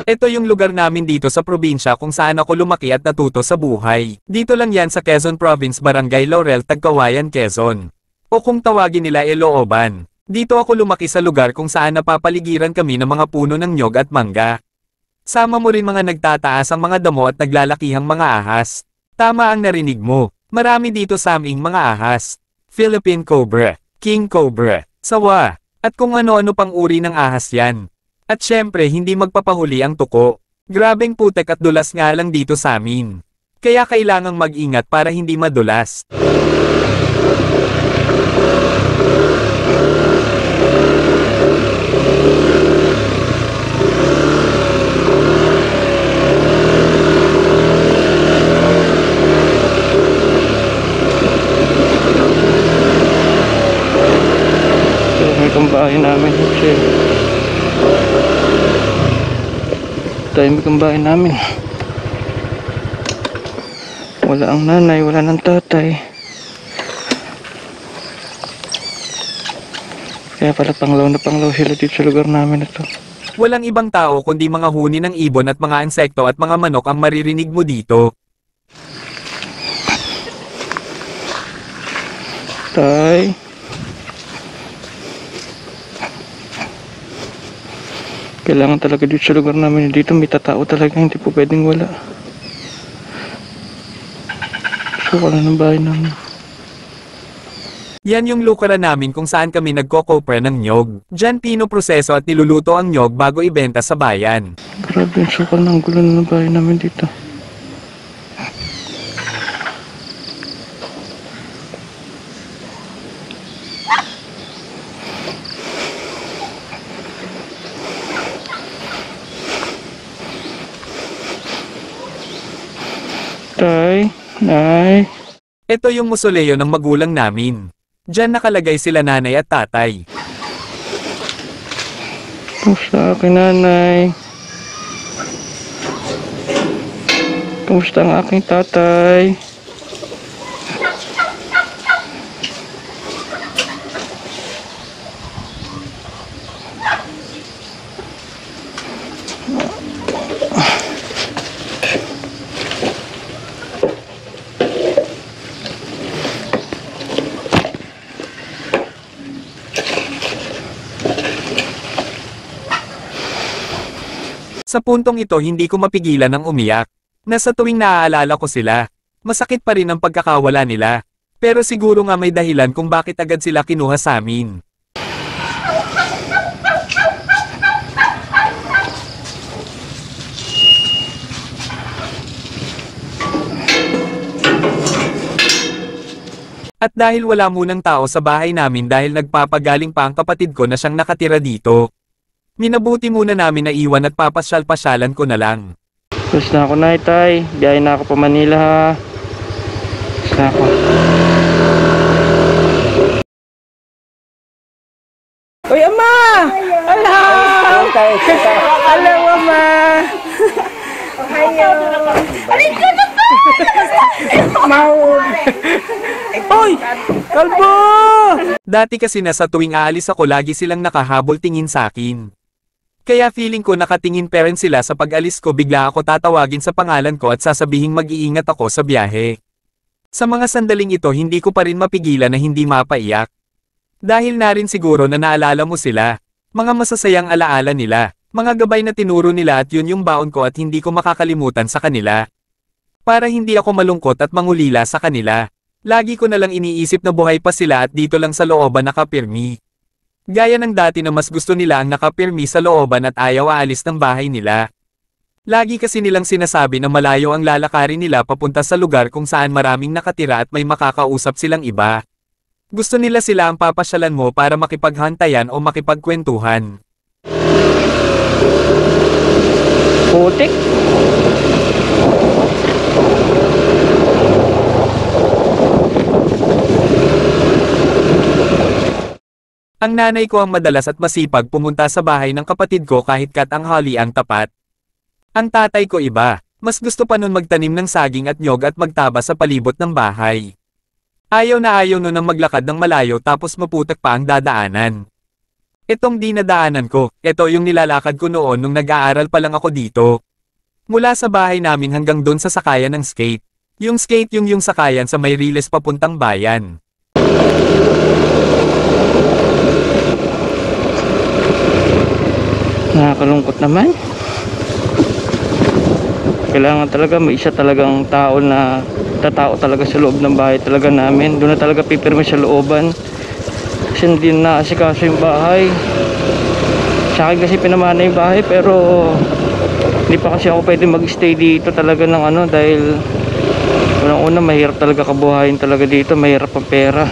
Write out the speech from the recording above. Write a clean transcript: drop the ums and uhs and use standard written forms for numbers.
Ito yung lugar namin dito sa probinsya kung saan ako lumaki at natuto sa buhay. Dito lang yan sa Quezon Province, Barangay Laurel, Tagkawayan, Quezon. O kung tawagin nila Ilooban. Dito ako lumaki sa lugar kung saan napapaligiran kami ng mga puno ng nyog at mangga. Sama mo rin mga nagtataas ang mga damo at naglalakihang mga ahas. Tama ang narinig mo. Marami dito sa aming mga ahas. Philippine Cobra, King Cobra, Sawa, at kung ano-ano pang uri ng ahas yan. At syempre hindi magpapahuli ang tuko. Grabeng putek at dulas nga lang dito sa amin. Kaya kailangang mag-ingat para hindi madulas. May kambahay namin. Tahimik ang bahay namin. Wala ang nanay, wala ng tatay. Kaya pala panglaw na panglaw sila dito sa lugar namin ito. Walang ibang tao kundi mga huni ng ibon at mga insekto at mga manok ang maririnig mo dito. Tay. Kailangan talaga dito sa lugar namin. Dito may tatao talaga, hindi po pwedeng wala. So wala ng bahay namin. Yan yung lukaran namin kung saan kami nagkokopra ng nyog. Diyan pinoproseso at niluluto ang nyog bago ibenta sa bayan. Grabe yung sukal ng gulo ng bahay namin dito. Tay, nay. Ito yung musoleo ng magulang namin. Diyan nakalagay sila nanay at tatay. Kamusta aking nanay? Kamusta ang aking tatay? Sa puntong ito hindi ko mapigilan ang umiyak. Nasa tuwing naaalala ko sila, masakit pa rin ang pagkakawala nila. Pero siguro nga may dahilan kung bakit agad sila kinuha sa amin. At dahil wala munang tao sa bahay namin dahil nagpapagaling pa ang kapatid ko na siyang nakatira dito. Minabuti muna namin na iwan at papasyal-pasyalan ko na lang. Tapos na ako na tay. Biyahe na ako pa Manila ha. Tapos na ako. Uy, Ama! Hello! Hello, Ama! Ohayo! Alin ka na ba? Mau! Uy! Kalbo! Dati kasi na sa tuwing aalis ako lagi silang nakahabol tingin sa akin. Kaya feeling ko nakatingin pa rin sila sa pag-alis ko, bigla ako tatawagin sa pangalan ko at sasabihing mag-iingat ako sa biyahe. Sa mga sandaling ito hindi ko pa rin mapigilan na hindi mapaiyak. Dahil na rin siguro na naalala mo sila, mga masasayang alaala nila, mga gabay na tinuro nila at yun yung baon ko at hindi ko makakalimutan sa kanila. Para hindi ako malungkot at mangulila sa kanila, lagi ko nalang iniisip na buhay pa sila at dito lang sa looban nakapirmi. Gaya ng dati na mas gusto nila ang nakapirmi sa looban at ayaw aalis ng bahay nila. Lagi kasi nilang sinasabi na malayo ang lalakarin nila papunta sa lugar kung saan maraming nakatira at may makakausap silang iba. Gusto nila sila ang papasyalan mo para makipaghantayan o makipagkwentuhan. Putik. Ang nanay ko ang madalas at masipag pumunta sa bahay ng kapatid ko kahit katanghali ang tapat. Ang tatay ko iba, mas gusto pa nun magtanim ng saging at nyog at magtaba sa palibot ng bahay. Ayaw na ayaw nun ang maglakad ng malayo tapos maputak pa ang dadaanan. Itong dinadaanan ko, ito yung nilalakad ko noon nung nag-aaral pa lang ako dito. Mula sa bahay namin hanggang doon sa sakayan ng skate. Yung skate yung sakayan sa may riles papuntang bayan. Nakakalungkot naman. Kailangan talaga may isa talagang tao na tatao talaga sa loob ng bahay talaga namin. Doon na talaga pipirma sa looban. Kasi hindi na asikaso yung bahay. Sa akin kasi pinamana yung bahay pero hindi pa kasi ako pwede mag-stay dito talaga ng ano dahil unang-una mahirap talaga kabuhayin talaga dito, mahirap ang pera.